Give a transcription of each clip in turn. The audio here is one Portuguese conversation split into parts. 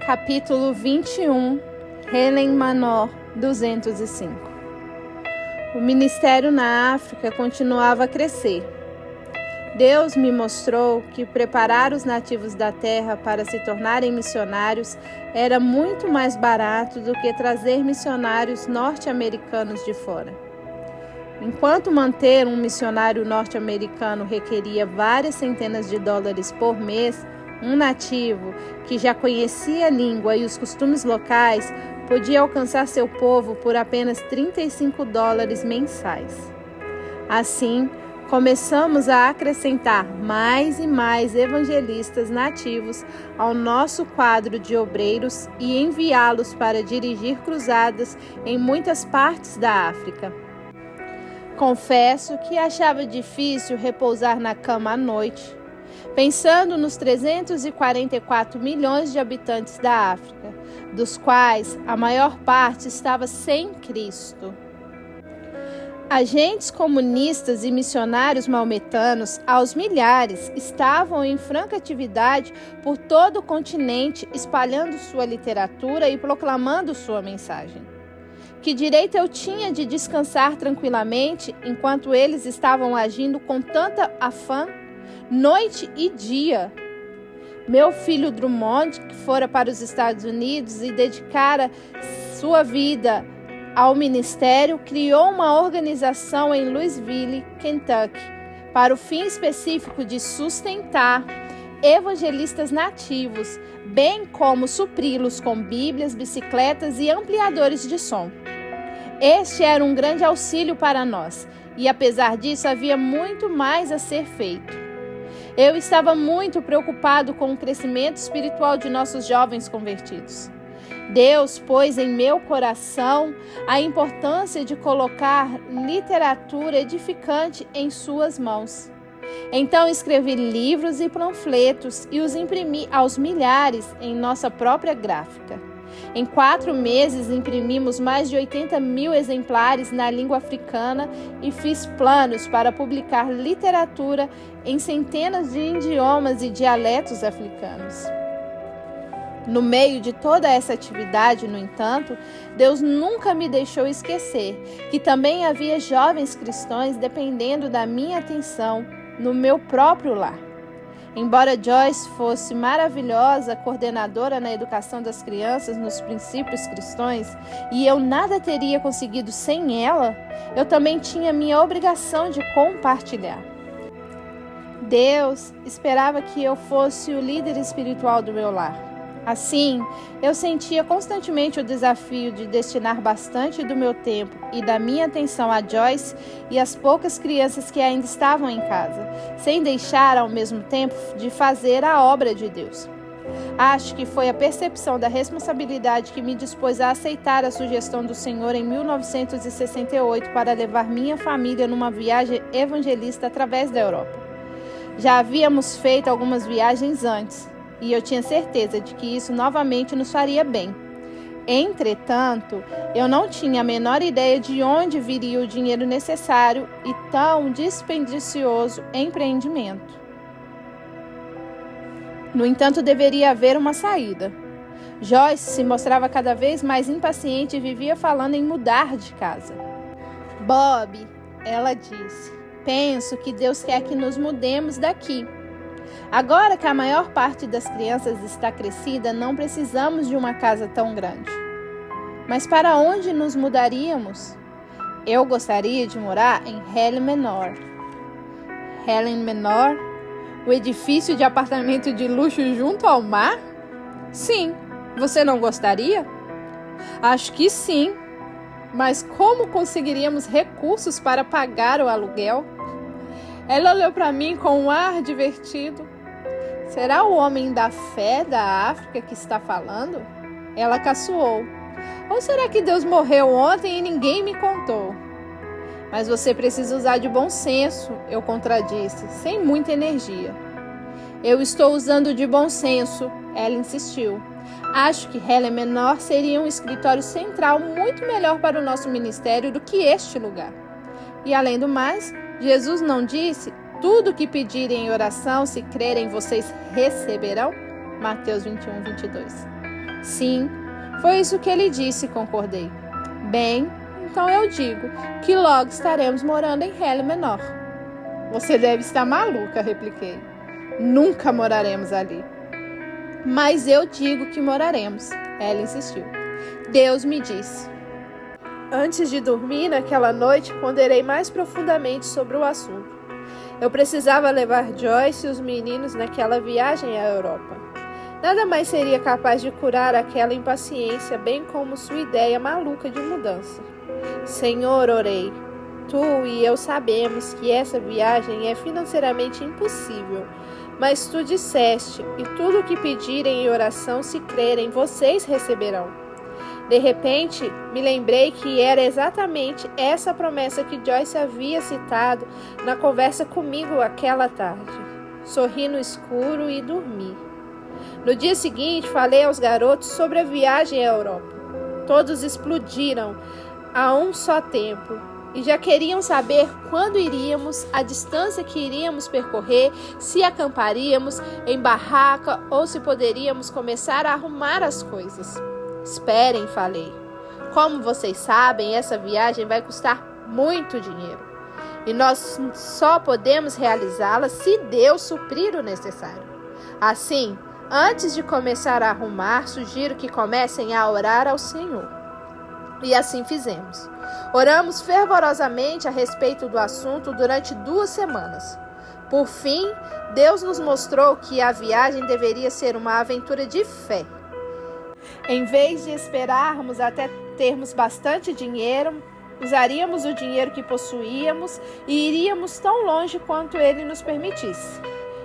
Capítulo 21, Helen Manor, 205. O ministério na África continuava a crescer. Deus me mostrou que preparar os nativos da terra para se tornarem missionários era muito mais barato do que trazer missionários norte-americanos de fora. Enquanto manter um missionário norte-americano requeria várias centenas de dólares por mês, um nativo que já conhecia a língua e os costumes locais podia alcançar seu povo por apenas $35 mensais. Assim, começamos a acrescentar mais e mais evangelistas nativos ao nosso quadro de obreiros e enviá-los para dirigir cruzadas em muitas partes da África. Confesso que achava difícil repousar na cama à noite, pensando nos 344 milhões de habitantes da África, dos quais a maior parte estava sem Cristo. Agentes comunistas e missionários maometanos, aos milhares, estavam em franca atividade por todo o continente, espalhando sua literatura e proclamando sua mensagem. Que direito eu tinha de descansar tranquilamente enquanto eles estavam agindo com tanta afã, noite e dia? Meu filho Drummond, que fora para os Estados Unidos e dedicara sua vida ao ministério, criou uma organização em Louisville, Kentucky, para o fim específico de sustentar evangelistas nativos, bem como supri-los com bíblias, bicicletas e ampliadores de som. Este era um grande auxílio para nós, e apesar disso havia muito mais a ser feito. Eu estava muito preocupado com o crescimento espiritual de nossos jovens convertidos. Deus pôs em meu coração a importância de colocar literatura edificante em suas mãos. Então escrevi livros e panfletos e os imprimi aos milhares em nossa própria gráfica. Em 4 meses imprimimos mais de 80 mil exemplares na língua africana e fiz planos para publicar literatura em centenas de idiomas e dialetos africanos. No meio de toda essa atividade, no entanto, Deus nunca me deixou esquecer que também havia jovens cristãos dependendo da minha atenção no meu próprio lar. Embora Joyce fosse maravilhosa coordenadora na educação das crianças nos princípios cristãos, e eu nada teria conseguido sem ela, eu também tinha minha obrigação de compartilhar. Deus esperava que eu fosse o líder espiritual do meu lar. Assim, eu sentia constantemente o desafio de destinar bastante do meu tempo e da minha atenção a Joyce e às poucas crianças que ainda estavam em casa, sem deixar ao mesmo tempo de fazer a obra de Deus. Acho que foi a percepção da responsabilidade que me dispôs a aceitar a sugestão do Senhor em 1968 para levar minha família numa viagem evangelista através da Europa. Já havíamos feito algumas viagens antes, e eu tinha certeza de que isso novamente nos faria bem. Entretanto, eu não tinha a menor ideia de onde viria o dinheiro necessário e tão dispendicioso empreendimento. No entanto, deveria haver uma saída. Joyce se mostrava cada vez mais impaciente e vivia falando em mudar de casa. Bob, ela disse, penso que Deus quer que nos mudemos daqui. Agora que a maior parte das crianças está crescida, não precisamos de uma casa tão grande. Mas para onde nos mudaríamos? Eu gostaria de morar em Helen Manor. Helen Manor? O edifício de apartamento de luxo junto ao mar? Sim. Você não gostaria? Acho que sim. Mas como conseguiríamos recursos para pagar o aluguel? Ela olhou para mim com um ar divertido. Será o homem da fé da África que está falando? Ela caçoou. Ou será que Deus morreu ontem e ninguém me contou? Mas você precisa usar de bom senso, eu contradisse, sem muita energia. Eu estou usando de bom senso, ela insistiu. Acho que Helen Manor seria um escritório central muito melhor para o nosso ministério do que este lugar. E além do mais, Jesus não disse: tudo que pedirem em oração, se crerem, vocês receberão? Mateus 21, 22. Sim, foi isso que ele disse, concordei. Bem, então eu digo que logo estaremos morando em Hell Menor. Você deve estar maluca, repliquei. Nunca moraremos ali. Mas eu digo que moraremos, ela insistiu. Deus me disse. Antes de dormir naquela noite, ponderei mais profundamente sobre o assunto. Eu precisava levar Joyce e os meninos naquela viagem à Europa. Nada mais seria capaz de curar aquela impaciência, bem como sua ideia maluca de mudança. Senhor, orei, tu e eu sabemos que essa viagem é financeiramente impossível, mas tu disseste, e tudo o que pedirem em oração, se crerem, vocês receberão. De repente, me lembrei que era exatamente essa promessa que Joyce havia citado na conversa comigo aquela tarde. Sorri no escuro e dormi. No dia seguinte, falei aos garotos sobre a viagem à Europa. Todos explodiram a um só tempo e já queriam saber quando iríamos, a distância que iríamos percorrer, se acamparíamos em barraca ou se poderíamos começar a arrumar as coisas. Esperem, falei. Como vocês sabem, essa viagem vai custar muito dinheiro. E nós só podemos realizá-la se Deus suprir o necessário. Assim, antes de começar a arrumar, sugiro que comecem a orar ao Senhor. E assim fizemos. Oramos fervorosamente a respeito do assunto durante 2 semanas. Por fim, Deus nos mostrou que a viagem deveria ser uma aventura de fé. Em vez de esperarmos até termos bastante dinheiro, usaríamos o dinheiro que possuíamos e iríamos tão longe quanto ele nos permitisse.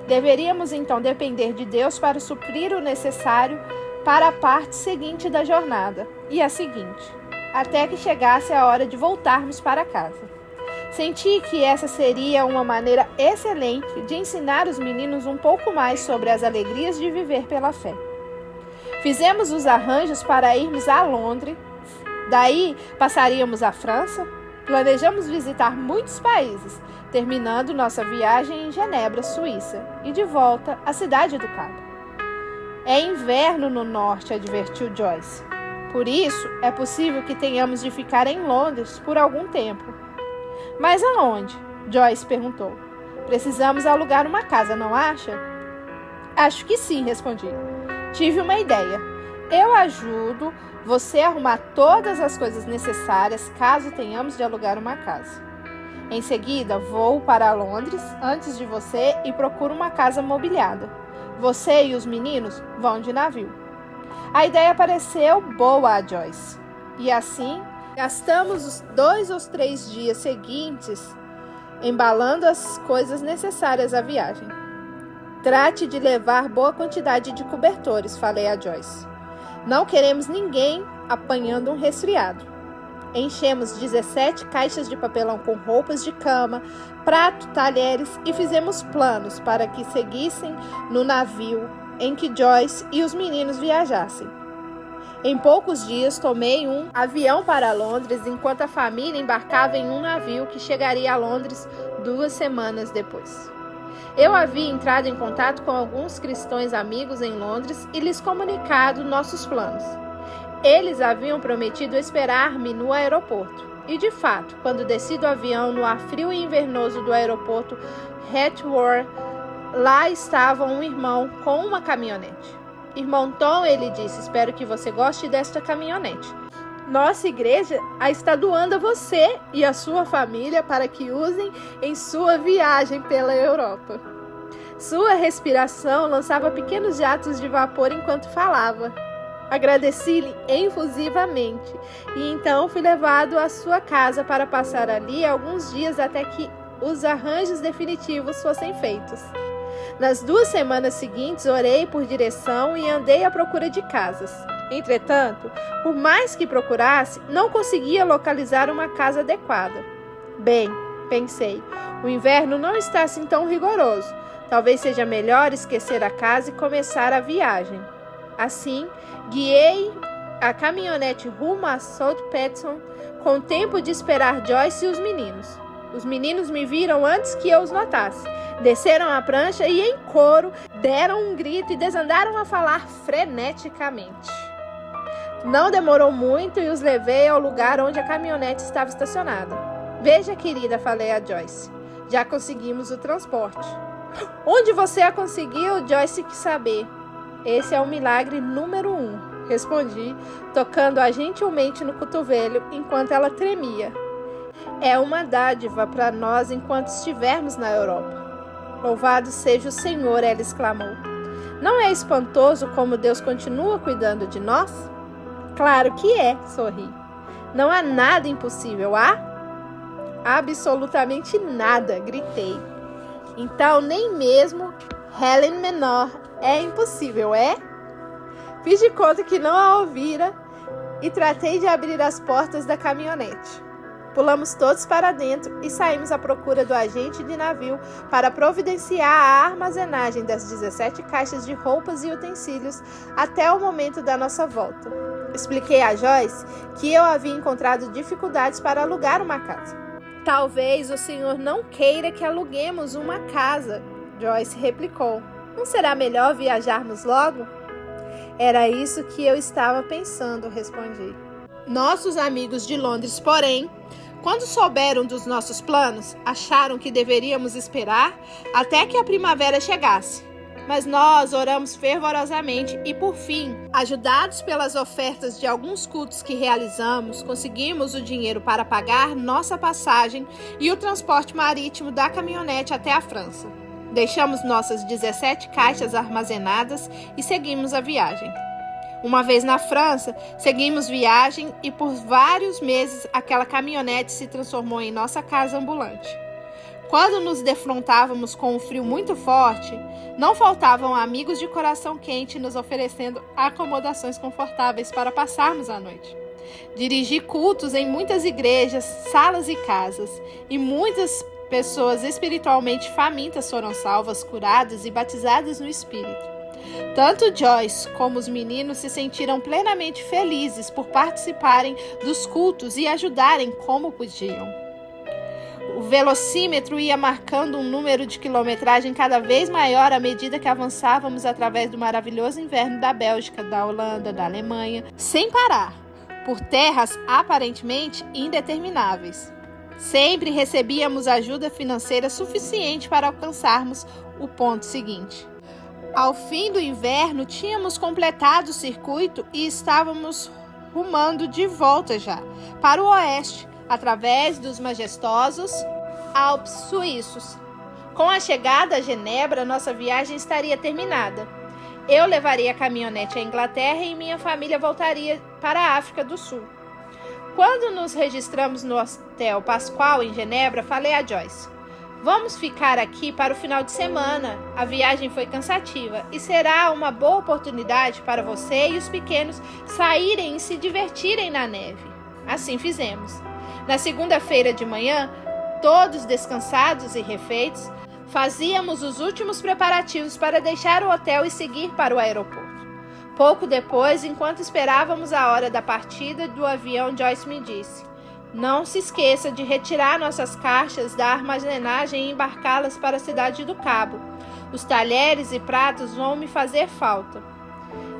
Deveríamos então depender de Deus para suprir o necessário para a parte seguinte da jornada e a seguinte, até que chegasse a hora de voltarmos para casa. Senti que essa seria uma maneira excelente de ensinar os meninos um pouco mais sobre as alegrias de viver pela fé. Fizemos os arranjos para irmos a Londres, daí passaríamos à França, planejamos visitar muitos países, terminando nossa viagem em Genebra, Suíça, e de volta à cidade do Cabo. É inverno no norte, advertiu Joyce. Por isso, é possível que tenhamos de ficar em Londres por algum tempo. Mas aonde? Joyce perguntou. Precisamos alugar uma casa, não acha? Acho que sim, respondi. Tive uma ideia. Eu ajudo você a arrumar todas as coisas necessárias caso tenhamos de alugar uma casa. Em seguida, vou para Londres antes de você e procuro uma casa mobiliada. Você e os meninos vão de navio. A ideia pareceu boa a Joyce. E assim, gastamos os 2 ou 3 dias seguintes embalando as coisas necessárias à viagem. Trate de levar boa quantidade de cobertores, falei a Joyce. Não queremos ninguém apanhando um resfriado. Enchemos 17 caixas de papelão com roupas de cama, prato, talheres e fizemos planos para que seguissem no navio em que Joyce e os meninos viajassem. Em poucos dias tomei um avião para Londres enquanto a família embarcava em um navio que chegaria a Londres 2 semanas depois. Eu havia entrado em contato com alguns cristãos amigos em Londres e lhes comunicado nossos planos. Eles haviam prometido esperar-me no aeroporto. E, de fato, quando desci do avião no ar frio e invernoso do aeroporto Heathrow, lá estava um irmão com uma caminhonete. Irmão Tom, ele disse, espero que você goste desta caminhonete. Nossa igreja a está doando a você e a sua família para que usem em sua viagem pela Europa. Sua respiração lançava pequenos jatos de vapor enquanto falava. Agradeci-lhe efusivamente e então fui levado à sua casa para passar ali alguns dias até que os arranjos definitivos fossem feitos. Nas 2 semanas seguintes, orei por direção e andei à procura de casas. Entretanto, por mais que procurasse, não conseguia localizar uma casa adequada. Bem, pensei, o inverno não está assim tão rigoroso. Talvez seja melhor esquecer a casa e começar a viagem. Assim, guiei a caminhonete rumo a Southampton com tempo de esperar Joyce e os meninos. Os meninos me viram antes que eu os notasse. Desceram a prancha e, em coro, deram um grito e desandaram a falar freneticamente. Não demorou muito e os levei ao lugar onde a caminhonete estava estacionada. Veja, querida, falei a Joyce. Já conseguimos o transporte. Onde você a conseguiu? Joyce quis saber. Esse é o milagre número 1, respondi, tocando-a gentilmente no cotovelo enquanto ela tremia. É uma dádiva para nós enquanto estivermos na Europa. Louvado seja o Senhor, ela exclamou. Não é espantoso como Deus continua cuidando de nós? Claro que é, sorri. Não há nada impossível, há? Absolutamente nada, gritei. Então, nem mesmo Helen Menor é impossível, é? Fiz de conta que não a ouvira e tratei de abrir as portas da caminhonete. Pulamos todos para dentro e saímos à procura do agente de navio para providenciar a armazenagem das 17 caixas de roupas e utensílios até o momento da nossa volta. Expliquei a Joyce que eu havia encontrado dificuldades para alugar uma casa. Talvez o senhor não queira que aluguemos uma casa, Joyce replicou. Não será melhor viajarmos logo? Era isso que eu estava pensando, respondi. Nossos amigos de Londres, porém, quando souberam dos nossos planos, acharam que deveríamos esperar até que a primavera chegasse. Mas nós oramos fervorosamente e, por fim, ajudados pelas ofertas de alguns cultos que realizamos, conseguimos o dinheiro para pagar nossa passagem e o transporte marítimo da caminhonete até a França. Deixamos nossas 17 caixas armazenadas e seguimos a viagem. Uma vez na França, seguimos viagem e por vários meses aquela caminhonete se transformou em nossa casa ambulante. Quando nos defrontávamos com um frio muito forte, não faltavam amigos de coração quente nos oferecendo acomodações confortáveis para passarmos a noite. Dirigi cultos em muitas igrejas, salas e casas, e muitas pessoas espiritualmente famintas foram salvas, curadas e batizadas no Espírito. Tanto Joyce como os meninos se sentiram plenamente felizes por participarem dos cultos e ajudarem como podiam. O velocímetro ia marcando um número de quilometragem cada vez maior à medida que avançávamos através do maravilhoso inverno da Bélgica, da Holanda, da Alemanha, sem parar, por terras aparentemente indetermináveis. Sempre recebíamos ajuda financeira suficiente para alcançarmos o ponto seguinte. Ao fim do inverno, tínhamos completado o circuito e estávamos rumando de volta já, para o oeste, através dos majestosos Alpes suíços. Com a chegada a Genebra, nossa viagem estaria terminada. Eu levaria a caminhonete à Inglaterra e minha família voltaria para a África do Sul. Quando nos registramos no Hotel Pascoal, em Genebra, falei a Joyce: vamos ficar aqui para o final de semana. A viagem foi cansativa e será uma boa oportunidade para você e os pequenos saírem e se divertirem na neve. Assim fizemos. Na segunda-feira de manhã, todos descansados e refeitos, fazíamos os últimos preparativos para deixar o hotel e seguir para o aeroporto. Pouco depois, enquanto esperávamos a hora da partida do avião, Joyce me disse: não se esqueça de retirar nossas caixas da armazenagem e embarcá-las para a cidade do Cabo. Os talheres e pratos vão me fazer falta.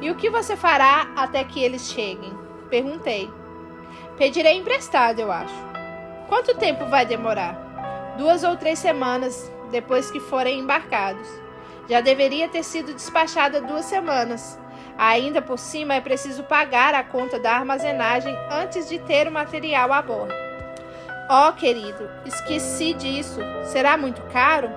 E o que você fará até que eles cheguem? Perguntei. Pedirei emprestado, eu acho. Quanto tempo vai demorar? 2 ou 3 semanas depois que forem embarcados. Já deveria ter sido despachada 2 semanas. Ainda por cima é preciso pagar a conta da armazenagem antes de ter o material a bordo. Oh, querido, esqueci disso. Será muito caro?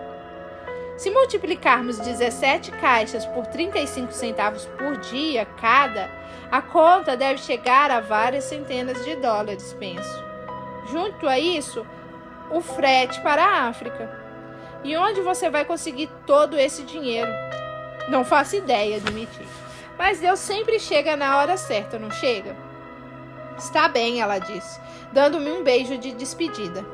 Se multiplicarmos 17 caixas por 35 centavos por dia cada, a conta deve chegar a várias centenas de dólares, penso. Junto a isso, o frete para a África. E onde você vai conseguir todo esse dinheiro? Não faço ideia, admiti. Mas Deus sempre chega na hora certa, não chega? Está bem, ela disse, dando-me um beijo de despedida.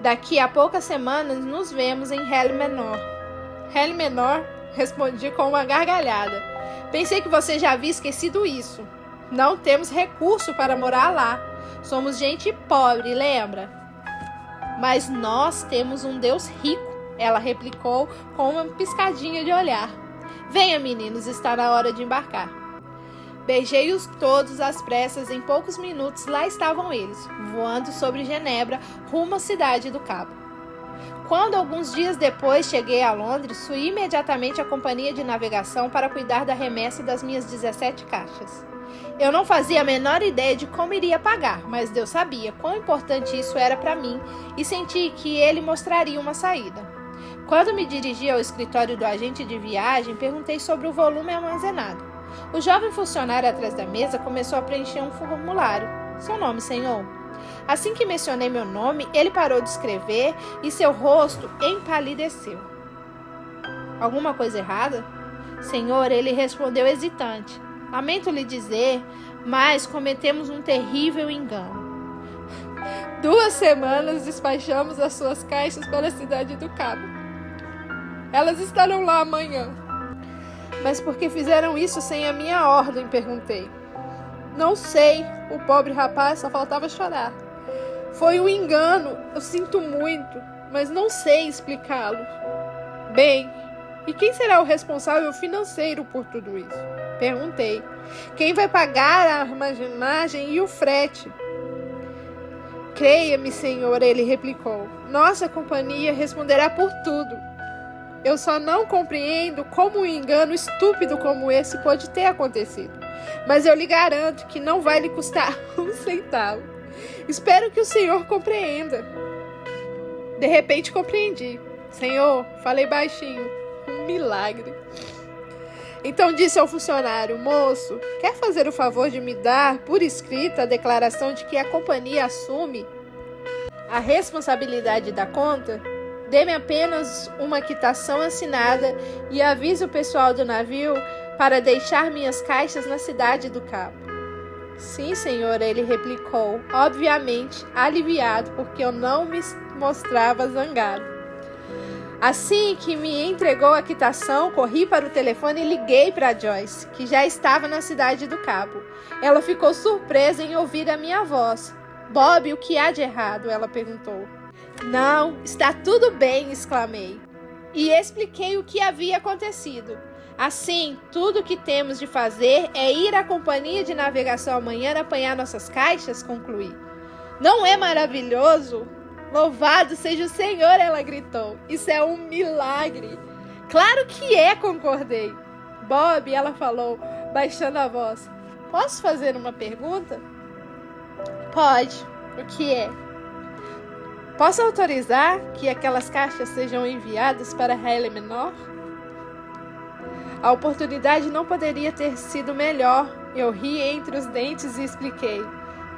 Daqui a poucas semanas nos vemos em Helen Menor. Helen Menor? Respondi com uma gargalhada. Pensei que você já havia esquecido isso. Não temos recurso para morar lá. Somos gente pobre, lembra? Mas nós temos um Deus rico, ela replicou com uma piscadinha de olhar. Venha, meninos, está na hora de embarcar. Beijei-os todos às pressas. Em poucos minutos lá estavam eles, voando sobre Genebra, rumo à cidade do Cabo. Quando, alguns dias depois, cheguei a Londres, fui imediatamente à companhia de navegação para cuidar da remessa das minhas 17 caixas. Eu não fazia a menor ideia de como iria pagar, mas Deus sabia quão importante isso era para mim e senti que Ele mostraria uma saída. Quando me dirigi ao escritório do agente de viagem, perguntei sobre o volume armazenado. O jovem funcionário atrás da mesa começou a preencher um formulário. Seu nome, senhor? Assim que mencionei meu nome, ele parou de escrever e seu rosto empalideceu. Alguma coisa errada? Senhor, ele respondeu hesitante. Lamento lhe dizer, mas cometemos um terrível engano. 2 semanas despachamos as suas caixas para a cidade do Cabo. Elas estarão lá amanhã. Mas por que fizeram isso sem a minha ordem? Perguntei. Não sei, o pobre rapaz só faltava chorar. Foi um engano, eu sinto muito, mas não sei explicá-lo. Bem, e quem será o responsável financeiro por tudo isso? Perguntei. Quem vai pagar a armazenagem e o frete? Creia-me, senhor, ele replicou. Nossa companhia responderá por tudo. Eu só não compreendo como um engano estúpido como esse pode ter acontecido. Mas eu lhe garanto que não vai lhe custar um centavo. Espero que o senhor compreenda. De repente compreendi. Senhor, falei baixinho. Um milagre. Então disse ao funcionário, moço, quer fazer o favor de me dar por escrita a declaração de que a companhia assume a responsabilidade da conta? Dê-me apenas uma quitação assinada e avise o pessoal do navio para deixar minhas caixas na cidade do Cabo. Sim, senhor, ele replicou, obviamente aliviado porque eu não me mostrava zangado. Assim que me entregou a quitação, corri para o telefone e liguei para Joyce, que já estava na cidade do Cabo. Ela ficou surpresa em ouvir a minha voz. Bob, o que há de errado? Ela perguntou. Não, está tudo bem, exclamei. E expliquei o que havia acontecido. Assim, tudo o que temos de fazer é ir à companhia de navegação amanhã apanhar nossas caixas, concluí. Não é maravilhoso? Louvado seja o Senhor, ela gritou. Isso é um milagre. Claro que é, concordei. Bob, ela falou, baixando a voz. Posso fazer uma pergunta? Pode. O que é? Posso autorizar que aquelas caixas sejam enviadas para Haile Menor? A oportunidade não poderia ter sido melhor. Eu ri entre os dentes e expliquei.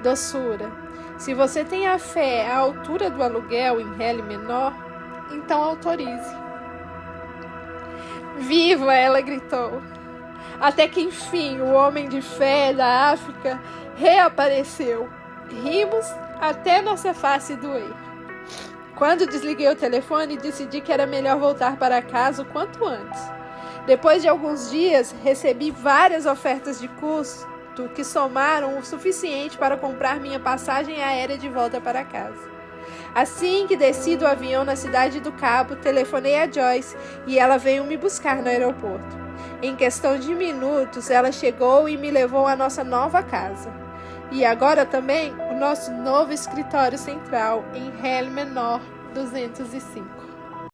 Doçura, se você tem a fé à altura do aluguel em Haile Menor, então autorize. Viva, ela gritou. Até que enfim o homem de fé da África reapareceu. Rimos até nossa face doer. Quando desliguei o telefone, decidi que era melhor voltar para casa o quanto antes. Depois de alguns dias, recebi várias ofertas de custo que somaram o suficiente para comprar minha passagem aérea de volta para casa. Assim que desci do avião na cidade do Cabo, telefonei a Joyce e ela veio me buscar no aeroporto. Em questão de minutos, ela chegou e me levou à nossa nova casa. E agora também o nosso novo escritório central em Haile Menor 205.